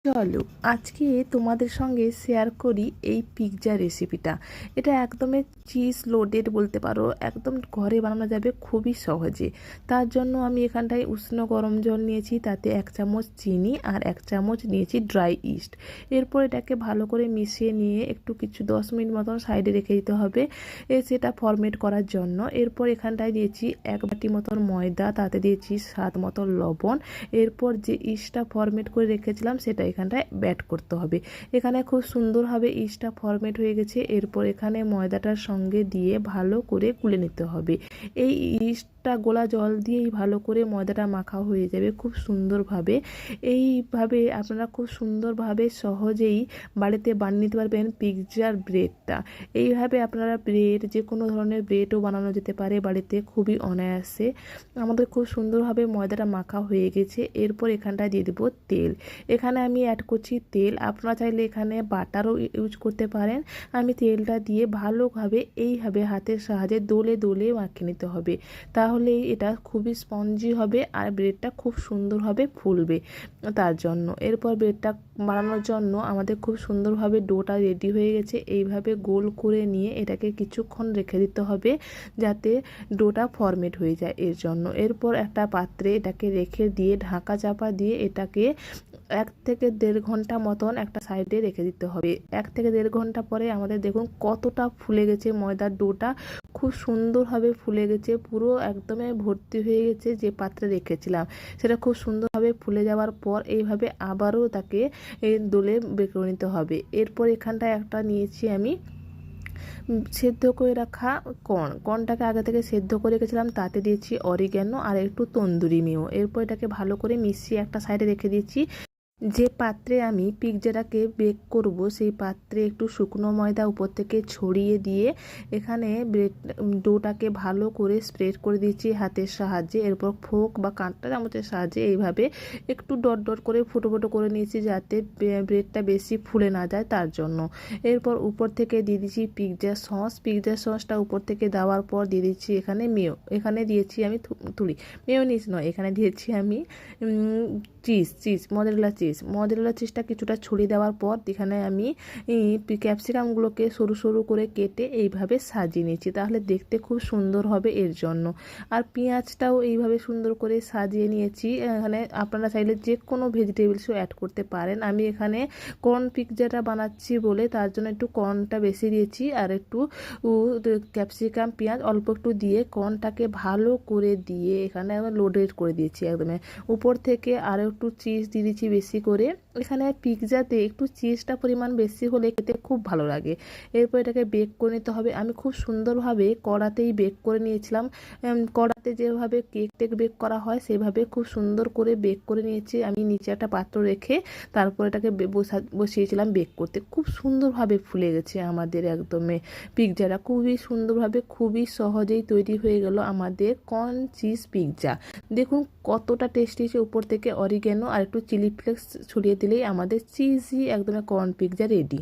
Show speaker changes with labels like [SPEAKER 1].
[SPEAKER 1] চলো আজকে তোমাদের সঙ্গে শেয়ার করি এই পিৎজা রেসিপিটা। এটা একদমই চিজ লোডেড বলতে পারো, একদম ঘরে বানানো যাবে খুবই সহজে। তার জন্য আমি এখানটায় উষ্ণ গরম জল নিয়েছি, তাতে 1 চামচ চিনি আর 1 চামচ নিয়েছি ড্রাই ইস্ট। এরপর এটাকে ভালো করে মিশিয়ে নিয়ে একটু 10 মিনিট মতন সাইডে রেখে দিতে হবে সেটা ফরমেট করার জন্য। এরপর এখানটায় দিয়েছি 1 বাটি মতন ময়দা, তাতে দিয়েছি স্বাদ মতন লবণ। এরপর যে ইস্টটা ফরমেট করে রেখেছিলাম সেটা এখানটায় ব্যাট করতে হবে। এখানে খুব সুন্দরভাবে ইস্টটা ফরমেট হয়ে গেছে। এরপর এখানে ময়দাটার সঙ্গে দিয়ে ভালো করে গুলে নিতে হবে। এই ইস্টটা গোলা জল দিয়েই ভালো করে ময়দাটা মাখা হয়ে যাবে খুব সুন্দরভাবে। এইভাবে আপনারা খুব সুন্দরভাবে সহজেই বাড়িতে বানিয়ে নিতে পারবেন পিৎজার ব্রেডটা। এইভাবে আপনারা ব্রেড, যে কোনো ধরনের ব্রেডও বানানো যেতে পারে বাড়িতে খুবই অনায়াসে। আমাদের খুব সুন্দরভাবে ময়দাটা মাখা হয়ে গেছে। এরপর এখানটায় দিয়ে দেবো তেল। এখানে আমি অ্যাড করছি তেল, আপনারা চাইলে এখানে বাটারও ইউজ করতে পারেন। আমি তেলটা দিয়ে ভালোভাবে এইভাবে হাতের সাহায্যে দোলে দোলে মাখিয়ে নিতে হবে, তাহলেই এটা খুবই স্পঞ্জি হবে আর ব্রেডটা খুব সুন্দরভাবে ফুলবে তার জন্য। এরপর ব্রেডটা বানানোর জন্য আমাদের খুব সুন্দরভাবে ডোটা রেডি হয়ে গেছে। এইভাবে গোল করে নিয়ে এটাকে কিছুক্ষণ রেখে দিতে হবে যাতে ডোটা ফরমেট হয়ে যায় এর জন্য। এরপর একটা পাত্রে এটাকে রেখে দিয়ে ঢাকা চাপা দিয়ে এটাকে 1 থেকে 1.5 ঘন্টা মতন একটা সাইডে রেখে দিতে হবে। 1 থেকে 1.5 ঘন্টা পরে আমাদের দেখুন কতটা ফুলে গেছে ময়দার ডোটা, খুব সুন্দরভাবে ফুলে গেছে, পুরো একদমই ভর্তি হয়ে গেছে। যে পাত্রে রেখেছিলাম সেটা খুব সুন্দরভাবে ফুলে যাওয়ার পর এইভাবে আবারও তাকে দোলে বের করে নিতে হবে। এরপর এখানটায় একটা নিয়েছি আমি সেদ্ধ করে রাখা কর্নটাকে আগে থেকে সেদ্ধ করে রেখেছিলাম, তাতে দিয়েছি অরিগ্যানো আর একটু তন্দুরি মেয়ো। এরপর এটাকে ভালো করে মিশিয়ে একটা সাইডে রেখে দিয়েছি। যে পাত্রে আমি পিৎজাটাকে বেক করব সেই পাত্রে একটু শুকনো ময়দা উপর থেকে ছড়িয়ে দিয়ে এখানে ব্রেড ডোটাকে ভালো করে স্প্রেড করে দিচ্ছি হাতের সাহায্যে। এরপর ফোক বা কাঁটা চামচের সাহায্যে এইভাবে একটু ডট ডট করে ফুটো ফুটো করে নিয়েছি যাতে ব্রেডটা বেশি ফুলে না যায় তার জন্য। এরপর উপর থেকে দিয়ে দিচ্ছি পিৎজা সসটা উপর থেকে দেওয়ার পর দিয়ে দিচ্ছি এখানে মেয়ো। এখানে দিয়েছি আমি মেয়োনিজ নয়, এখানে দিয়েছি আমি মজেরেলা চিজটা কিছুটা ছড়িয়ে দেওয়ার পর এখানে আমি ক্যাপসিকামগুলোকে সরু সরু করে কেটে এইভাবে সাজিয়ে নিয়েছি, তাহলে দেখতে খুব সুন্দর হবে এর জন্য। আর পেঁয়াজটাও এইভাবে সুন্দর করে সাজিয়ে নিয়েছি। এখানে আপনারা চাইলে যে কোনো ভেজিটেবলসও অ্যাড করতে পারেন। আমি এখানে কর্ন পিৎজাটা বানাচ্ছি বলে তার জন্য একটু কর্নটা বেশি দিয়েছি আর একটু ক্যাপসিকাম পেঁয়াজ অল্প একটু দিয়ে কর্নটাকে ভালো করে দিয়ে এখানে লোডেড করে দিয়েছি একদম। উপর থেকে আরও একটু চিজ দিয়ে দিচ্ছি বেশি করে। এখানে পিৎজাতে একটু চিজটা পরিমাণ বেশি হলে খেতে খুব ভালো লাগে। এরপর এটাকে বেক করে নিতে হবে। আমি খুব সুন্দরভাবে কড়াতেই বেক করে নিয়েছিলাম। কড়াতে যেভাবে কেক বেক করা হয় সেভাবে খুব সুন্দর করে বেক করে নিয়েছি। আমি নিচে একটা পাত্র রেখে তারপর এটাকে বসিয়েছিলাম বেক করতে। খুব সুন্দরভাবে ফুলে গেছে আমাদের একদমই পিৎজাটা, খুবই সুন্দরভাবে খুবই সহজেই তৈরি হয়ে গেল আমাদের কর্ন চিজ পিৎজা। দেখুন কতটা টেস্টি হয়েছে। উপর থেকে অরিগ্যানো আর একটু চিলি ফ্লেক্স ছড়িয়ে দিলেই আমাদের চিজি একদম কর্ন পিৎজা রেডি।